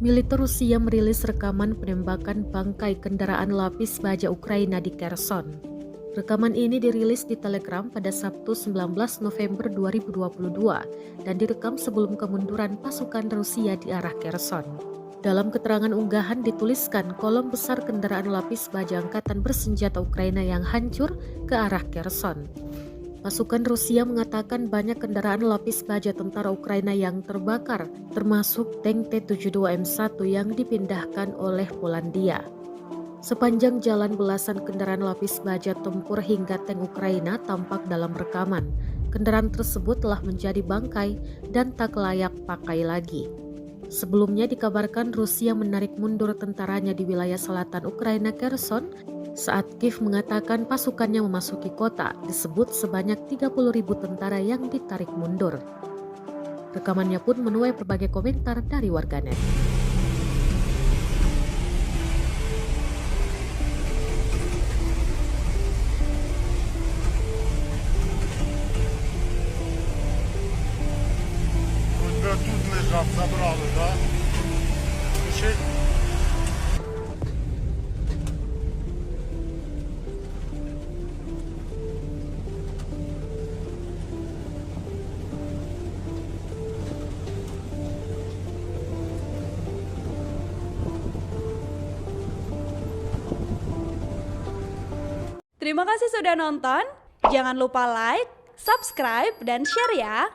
Militer Rusia merilis rekaman penembakan bangkai kendaraan lapis baja Ukraina di Kherson. Rekaman ini dirilis di Telegram pada Sabtu 19 November 2022 dan direkam sebelum kemunduran pasukan Rusia di arah Kherson. Dalam keterangan unggahan dituliskan kolom besar kendaraan lapis baja angkatan bersenjata Ukraina yang hancur ke arah Kherson. Pasukan Rusia mengatakan banyak kendaraan lapis baja tentara Ukraina yang terbakar, termasuk tank T-72M1 yang dipindahkan oleh Polandia. Sepanjang jalan belasan kendaraan lapis baja tempur hingga tank Ukraina tampak dalam rekaman. Kendaraan tersebut telah menjadi bangkai dan tak layak pakai lagi. Sebelumnya dikabarkan Rusia menarik mundur tentaranya di wilayah selatan Ukraina Kherson saat Kiev mengatakan pasukannya memasuki kota, disebut sebanyak 30.000 tentara yang ditarik mundur. Rekamannya pun menuai berbagai komentar dari warganet. Тут лежав, забрали, так? Terima kasih sudah nonton. Jangan lupa like, subscribe, dan share ya.